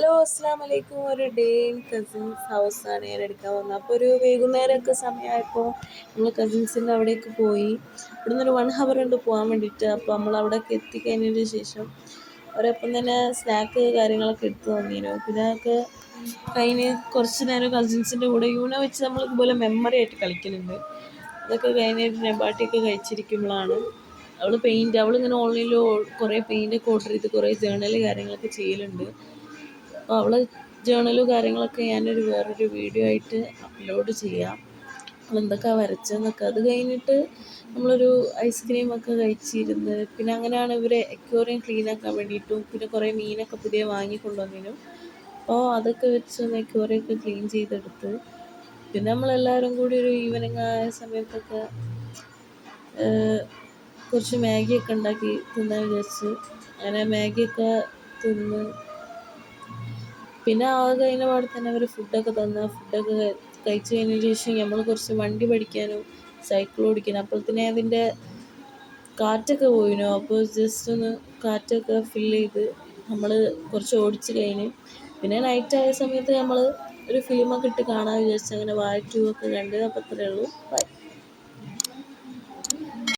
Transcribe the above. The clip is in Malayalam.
ഹലോ അസ്സലാമലൈക്കും. ഒരു ഡേ ഇൻ കസിൻസ് ഹൗസാണ് ഞാൻ എടുക്കാൻ വന്നത്. അപ്പോൾ ഒരു വൈകുന്നേരമൊക്കെ സമയമായപ്പോൾ നമ്മൾ കസിൻസിൻ്റെ അവിടേക്ക് പോയി. ഇവിടുന്ന് ഒരു 1 ഹവർ ഉണ്ട് പോകാൻ വേണ്ടിയിട്ട്. അപ്പോൾ നമ്മൾ അവിടേക്ക് എത്തിക്കഴിഞ്ഞതിന് ശേഷം അവരൊപ്പം തന്നെ സ്നാക്ക് കാര്യങ്ങളൊക്കെ എടുത്തു തന്നിരുന്നു. പിന്നെ അതൊക്കെ കഴിഞ്ഞ് കുറച്ച് നേരം കസിൻസിൻ്റെ കൂടെ യൂണോ വെച്ച് നമ്മൾ ഇതുപോലെ മെമ്മറി ആയിട്ട് കളിക്കലുണ്ട്. അതൊക്കെ കഴിഞ്ഞിട്ട് നെബാട്ടിയൊക്കെ കഴിച്ചിരിക്കുമ്പോഴാണ് അവളിങ്ങനെ ഓൺലൈനിൽ കുറേ പെയിൻ്റൊക്കെ ഓർഡർ ചെയ്ത് കുറേ ജേർണൽ കാര്യങ്ങളൊക്കെ ചെയ്യലുണ്ട്. അപ്പോൾ അവൾ ജേർണലും കാര്യങ്ങളൊക്കെ ഞാനൊരു വേറൊരു വീഡിയോ ആയിട്ട് അപ്ലോഡ് ചെയ്യാം. അവളെന്തൊക്കെയാണ് വരച്ചതെന്നൊക്കെ. അത് കഴിഞ്ഞിട്ട് നമ്മളൊരു ഐസ്ക്രീമൊക്കെ കഴിച്ചിരുന്ന് പിന്നെ അങ്ങനെയാണ് ഇവരെ അക്വേറിയം ക്ലീനാക്കാൻ വേണ്ടിയിട്ടും പിന്നെ കുറേ മീനൊക്കെ പുതിയ വാങ്ങിക്കൊണ്ടുവന്നിരുന്നു. അപ്പോൾ അതൊക്കെ വെച്ച് ഒന്ന് അക്വേറിയമൊക്കെ ക്ലീൻ ചെയ്തെടുത്ത് പിന്നെ നമ്മളെല്ലാവരും കൂടി ഒരു ഈവനിങ് ആയ സമയത്തൊക്കെ കുറച്ച് മാഗിയൊക്കെ ഉണ്ടാക്കി തിന്നാൻ വിചാരിച്ച് അങ്ങനെ മാഗിയൊക്കെ തിന്ന് പിന്നെ അത് കഴിഞ്ഞ പാടെ തന്നെ അവർ ഫുഡൊക്കെ കഴിച്ച് കഴിഞ്ഞതിന് ശേഷം നമ്മൾ കുറച്ച് വണ്ടി പഠിക്കാനും സൈക്കിൾ ഓടിക്കാനും അപ്പോഴത്തേനെ അതിൻ്റെ കാറ്റൊക്കെ പോയിനു. അപ്പോൾ ജസ്റ്റ് ഒന്ന് കാറ്റൊക്കെ ഫില്ല് ചെയ്ത് നമ്മൾ കുറച്ച് ഓടിച്ച് കഴിഞ്ഞ് പിന്നെ നൈറ്റായ സമയത്ത് നമ്മൾ ഒരു ഫിലിമൊക്കെ ഇട്ട് കാണാൻ വിചാരിച്ചു. അങ്ങനെ വാഴ 2 ഒക്കെ കണ്ട്. അപ്പോൾ അത്രയേ ഉള്ളൂ. ബൈ.